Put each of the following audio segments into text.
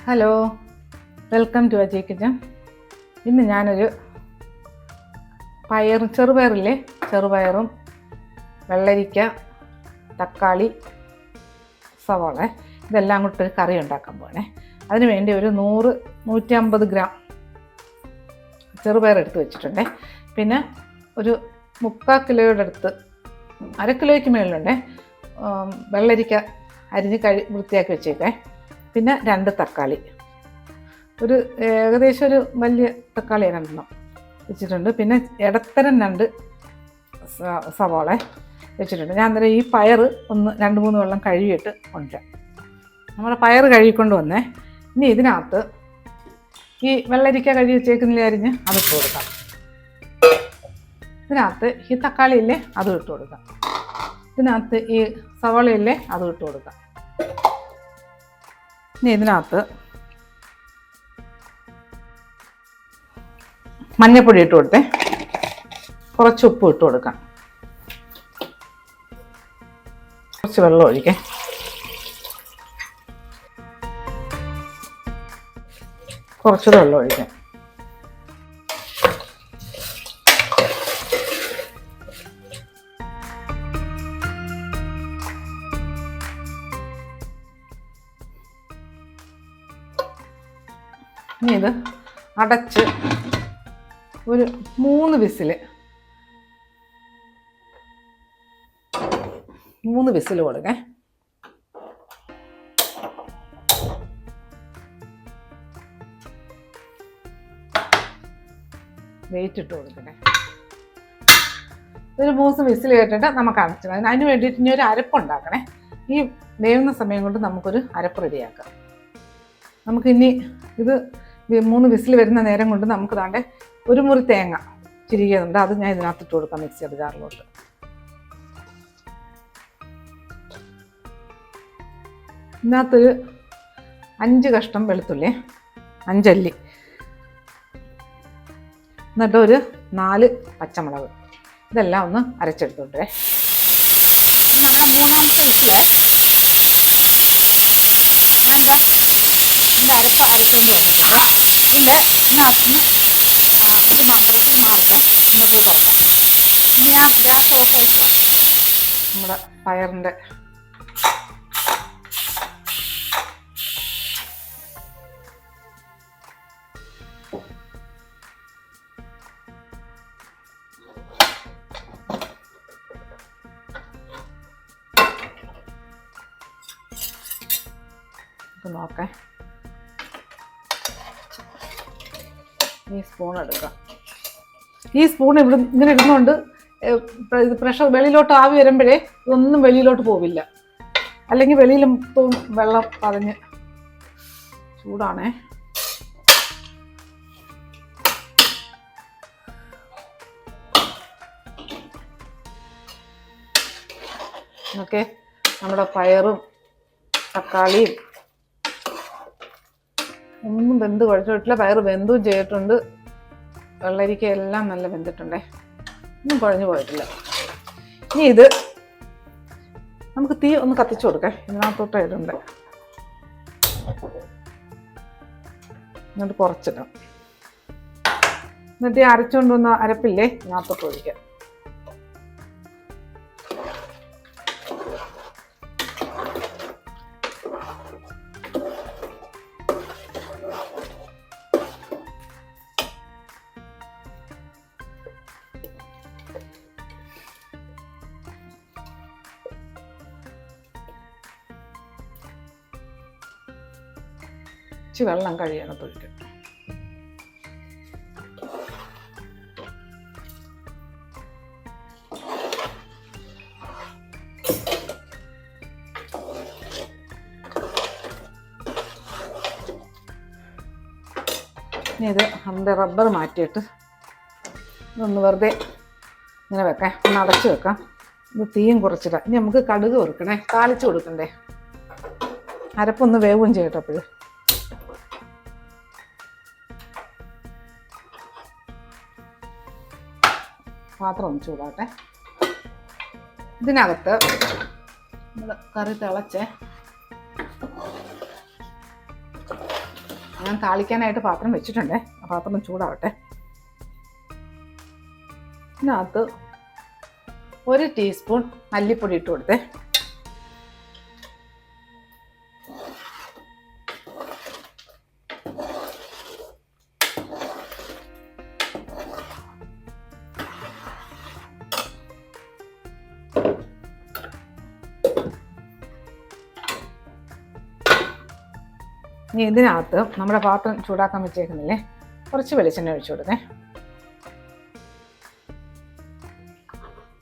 Hello, welcome to Ajay kitchen. ഇന്ന് ഞാനൊരു ചെറുപയറില്ലേ, ചെറുപയറും വെള്ളരിക്ക, തക്കാളി, സവാള ഇതെല്ലാം കൂട്ട് കറി ഉണ്ടാക്കാൻ പോകണേ. അതിന് വേണ്ടി ഒരു 100-150 ഗ്രാം ചെറുപയർ എടുത്ത് വെച്ചിട്ടുണ്ടേ. പിന്നെ ഒരു 3/4 കിലോയുടെ അടുത്ത്, 1/2 കിലോയ്ക്ക് മേളിലുണ്ടേ വെള്ളരിക്ക അരിഞ്ഞ് വൃത്തിയാക്കി വെച്ചേക്കേ. പിന്നെ 2 തക്കാളി, ഏകദേശം ഒരു വലിയ തക്കാളി 2 വെച്ചിട്ടുണ്ട്. പിന്നെ ഇടത്തരം 2 സവാള വെച്ചിട്ടുണ്ട്. ഞാൻ അന്നേരം ഈ പയർ ഒന്ന് 2-3 വെള്ളം കഴുകിയിട്ട് കൊണ്ടുവരാം. നമ്മുടെ പയർ കഴുകിക്കൊണ്ട് വന്നേ. ഇനി ഇതിനകത്ത് ഈ വെള്ളരിക്ക കഴുകി വെച്ചേക്കുന്നില്ല അരിഞ്ഞ് അതിട്ട് കൊടുക്കാം. ഇതിനകത്ത് ഈ തക്കാളിയില്ലേ അതും ഇട്ട് കൊടുക്കാം. ഇതിനകത്ത് ഈ സവാളയില്ലേ അതും ഇട്ട് കൊടുക്കാം. ഇനി ഇതിനകത്ത് മഞ്ഞൾപ്പൊടി ഇട്ട് കൊടുത്തേ, കുറച്ച് ഉപ്പ് ഇട്ട് കൊടുക്കാം, കുറച്ച് വെള്ളം ഒഴിക്കേ. കുറച്ചുകൂടെ വെള്ളം ഒഴിക്കാം. ഇനി ഇത് അടച്ച് ഒരു 3 വിസിൽ കൊടുക്കേ. വെയിറ്റ് ഇട്ട് കൊടുക്കണേ. ഒരു 3 വിസിൽ കേട്ടിട്ട് നമുക്ക് അടച്ചു. അതിന് വേണ്ടിയിട്ട് ഇനി ഒരു അരപ്പുണ്ടാക്കണേ. ഈ വേവുന്ന സമയം കൊണ്ട് നമുക്കൊരു അരപ്പ് റെഡിയാക്കാം. നമുക്കിനി ഇത് 3 വിസിൽ വരുന്ന നേരം കൊണ്ട് നമുക്ക് താണ്ടെ ഒരു മുറി തേങ്ങ ചിരിക്കുന്നുണ്ട്. അത് ഞാൻ ഇതിനകത്ത് ഇട്ട് കൊടുക്കാം, മിക്സിയുടെ ജാറിലോട്ട്. ഇതിനകത്തൊരു 5 കഷ്ണം വെളുത്തുള്ളി, 5 അല്ലി, എന്നിട്ട് ഒരു 4 പച്ചമുളക്, ഇതെല്ലാം ഒന്ന് അരച്ചെടുത്തോട്ടെ. അങ്ങനെ 3ാമത്തെ വിസിലേ ഞാൻ എന്താ ഇതിൻ്റെ അരപ്പ് അരച്ചുകൊണ്ട് വന്നിട്ടുണ്ട്. ഇതിൻ്റെ ഇതിനകത്തുനിന്ന് ഇത് വെള്ളത്തിൽ മാറട്ടെ, എന്നിട്ട് നോക്കാം. ഇനി ഞാൻ ഗ്യാസ് ഓഫ് ചെയ്തിട്ടോ. നമ്മുടെ പയറിൻ്റെ നോക്കേ. ഈ സ്പൂൺ എടുക്കാം. ഈ സ്പൂൺ ഇങ്ങനെ ഇടുന്നതുകൊണ്ട് ഇത് പ്രഷർ വെളിയിലോട്ട് ആവി വരുമ്പോഴേ ഇതൊന്നും വെളിയിലോട്ട് പോവില്ല. അല്ലെങ്കിൽ വെളിയിൽ വെള്ളം പതഞ്ഞ് ചൂടാണേ. ഓക്കെ, നമ്മുടെ പയറും തക്കാളിയും ഒന്നും വെന്ത് കുഴച്ചിട്ടില്ല. പയർ വെന്തും ചെയ്തിട്ടുണ്ട്. വെള്ളരിക്ക എല്ലാം നല്ല വെന്തിട്ടുണ്ടേ, ഒന്നും കുഴഞ്ഞു പോയിട്ടില്ല. ഇനി ഇത് നമുക്ക് തീ ഒന്ന് കത്തിച്ചു കൊടുക്കേ. ഇതിനകത്തോട്ട് ഇടണ്ട്, എന്നിട്ട് കുറച്ചിടാം. എന്നിട്ട് ഈ അരച്ചുകൊണ്ട് വന്ന അരപ്പില്ലേ ഇതിനകത്തോട്ട് ഒഴിക്കാം. വെള്ളം കഴിയണം തൊഴിക്കും. ഇനി ഇത് അതിൻ്റെ റബ്ബർ മാറ്റിയിട്ട് ഇതൊന്ന് വെറുതെ ഇങ്ങനെ വെക്കാം, ഒന്ന് അടച്ച് വെക്കാം. ഇത് തീയും കുറച്ചിടാം. ഇനി നമുക്ക് കടുക് വറുക്കണേ, താളിച്ച് കൊടുക്കണ്ടേ. അരപ്പൊന്ന് വേവും ചെയ്യട്ടപ്പോൾ. പാത്രം ഒന്ന് ചൂടാട്ടെ. ഇതിനകത്ത് നമ്മൾ കറി തിളച്ചേ ഞാൻ താളിക്കാനായിട്ട് പാത്രം വെച്ചിട്ടുണ്ടേ. ആ പാത്രം ചൂടാവട്ടെ. ഇതിനകത്ത് 1 ടീസ്പൂൺ മല്ലിപ്പൊടി ഇട്ട് കൊടുത്തേ. ഇനി ഇതിനകത്ത് നമ്മുടെ പാത്രം ചൂടാക്കാൻ വെച്ചേക്കുന്നില്ലേ, കുറച്ച് വെളിച്ചെണ്ണ ഒഴിച്ചു കൊടുത്തേ.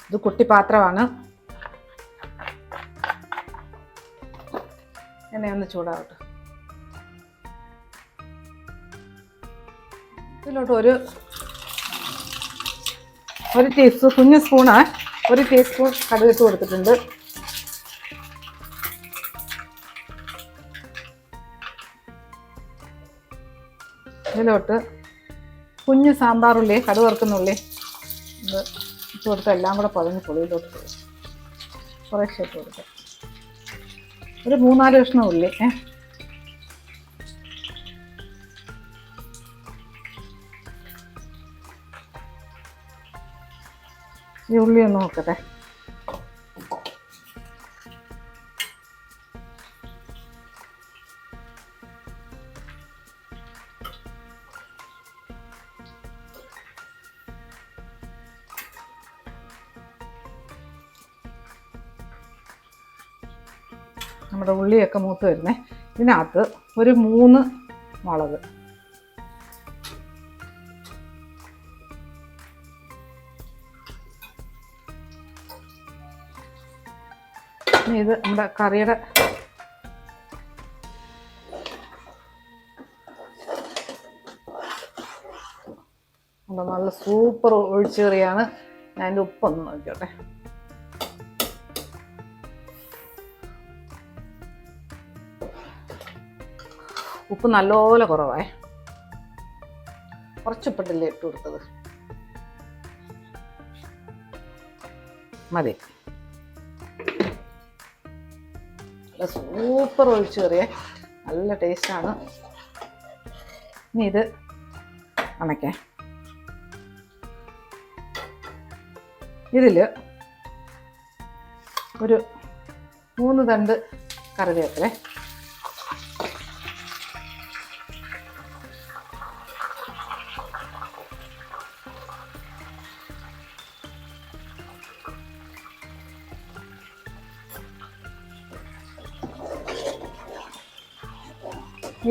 ഇത് കുട്ടി പാത്രമാണ്. എണ്ണയൊന്ന് ചൂടാവട്ടെ. ഇതിലോട്ട് ഒരു ടീസ്പൂൺ, കുഞ്ഞു സ്പൂണാണ്, 1 ടീസ്പൂൺ കടുക് ഇട്ട് കൊടുത്തിട്ടുണ്ട്. ഇതിലോട്ട് കുഞ്ഞ് സാമ്പാർ ഉള്ളി, കടുക് വറുക്കുന്നുള്ളി ഇത് ഇട്ട് കൊടുത്ത് എല്ലാം കൂടെ പതിഞ്ഞ് പുളിയിലോട്ട് കുറേശ്ശെ ഇട്ട് കൊടുക്കുക. ഒരു 3-4 കഷ്ണം ഉള്ളി. ഈ ഉള്ളി ഒന്ന് നോക്കട്ടെ. നമ്മുടെ ഉള്ളിയൊക്കെ മൂത്ത് വരുന്നേ. ഇതിനകത്ത് ഒരു 3 മുളക്, ഇനി ഇത് നമ്മുടെ കറിയുടെ നല്ല സൂപ്പർ ഒഴിച്ചുകറിയാണ്. ഞാൻ അതിൻ്റെ ഉപ്പൊന്ന് നോക്കിയോട്ടെ. ഉപ്പ് നല്ലപോലെ കുറവായി, കുറച്ച് ഉപ്പിട്ടല്ലേ ഇട്ട് കൊടുത്തത്, മതി. നല്ല സൂപ്പർ ഒഴിച്ചു കറിയേ, നല്ല ടേസ്റ്റാണ്. ഇനി ഇത് അണയ്ക്കേ. ഇതിൽ ഒരു 3 തണ്ട് കറിവേപ്പില,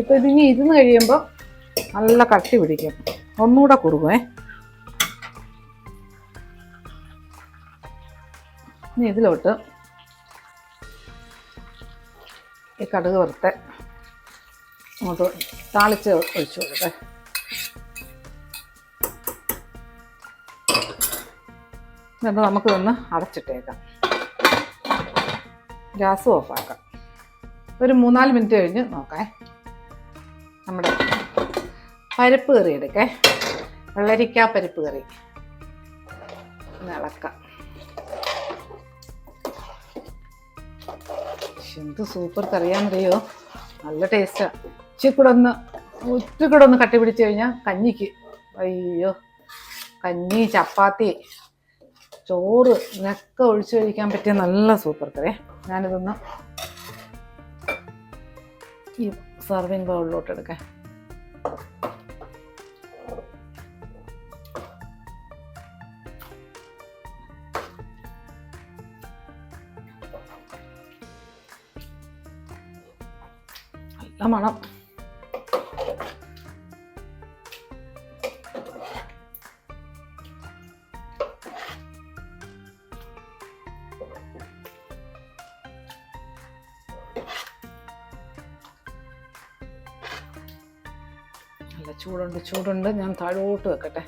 ഇപ്പോൾ ഇതിനി ഇരുന്ന് കഴിയുമ്പോൾ നല്ല കട്ടി പിടിക്കും, ഒന്നുകൂടെ കുറുകുമേ. ഇനി ഇതിലോട്ട് ഈ കടുക് വറുത്ത് അങ്ങോട്ട് താളിച്ച് ഒഴിച്ചു കൊടുക്കട്ടെ. എന്നിട്ട് നമുക്ക് ഇതൊന്ന് അടച്ചിട്ടേക്കാം, ഗ്യാസ് ഓഫാക്കാം. ഒരു 3-4 മിനിറ്റ് കഴിഞ്ഞ് നോക്കാം. നമ്മുടെ പരിപ്പ് കറി എടുക്കേ, വെള്ളരിക്ക പരിപ്പ് കറി ഇളക്കാം. എന്ത് സൂപ്പർ കറിയാണെന്നറിയോ, നല്ല ടേസ്റ്റാണ്. ഒത്തിരി കൂടെ ഒന്ന് കട്ടി പിടിച്ച് കഴിഞ്ഞാൽ കഞ്ഞിക്ക്, അയ്യോ, കഞ്ഞി, ചപ്പാത്തി, ചോറ് ഇതൊക്കെ ഒഴിച്ച് കഴിക്കാൻ പറ്റിയ നല്ല സൂപ്പർ കറി. ഞാനിതൊന്ന് ഈ സർവിങ് ബൗളിലോട്ട് എടുക്കാം. നല്ല മണം. നല്ല ചൂടുണ്ട്. ഞാൻ താഴോട്ട് വെക്കട്ടെ.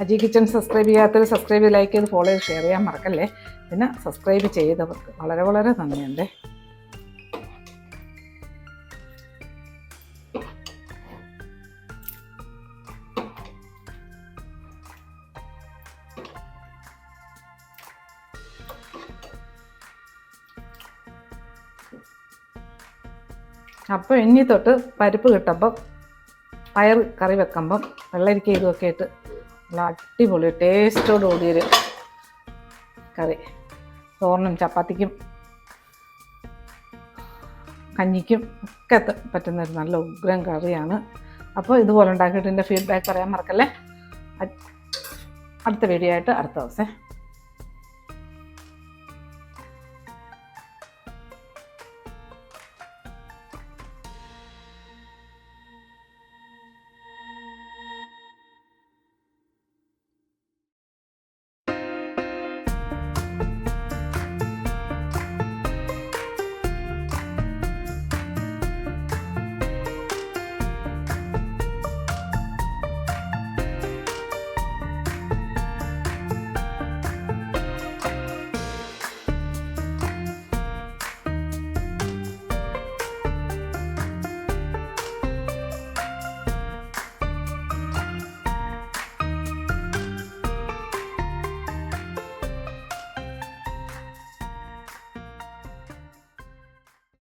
അജി കിച്ചൺ സബ്സ്ക്രൈബ് ചെയ്യാത്തവർ സബ്സ്ക്രൈബ് ചെയ്ത്, ലൈക്ക് ചെയ്ത്, ഫോളോ ചെയ്ത്, ഷെയർ ചെയ്യാൻ മറക്കല്ലേ. പിന്നെ സബ്സ്ക്രൈബ് ചെയ്തവർക്ക് വളരെ നന്ദിയുണ്ട്. അപ്പോൾ ഇനി തൊട്ട് പരിപ്പ് കിട്ടുമ്പോൾ പയർ കറി വെക്കുമ്പം വെള്ളരിക്ക ഇതുമൊക്കെ ഇട്ട് നല്ല അടിപൊളി ടേസ്റ്റോട് കൂടിയൊരു കറി, ചോറിനും ചപ്പാത്തിക്കും കഞ്ഞിക്കും ഒക്കെ പറ്റുന്നൊരു നല്ല ഉഗ്രൻ കറിയാണ്. അപ്പോൾ ഇതുപോലെ ഉണ്ടാക്കിയിട്ട് എൻ്റെ ഫീഡ്ബാക്ക് പറയാൻ മറക്കല്ലേ. അടുത്ത വീഡിയോ ആയിട്ട് അടുത്ത ദിവസം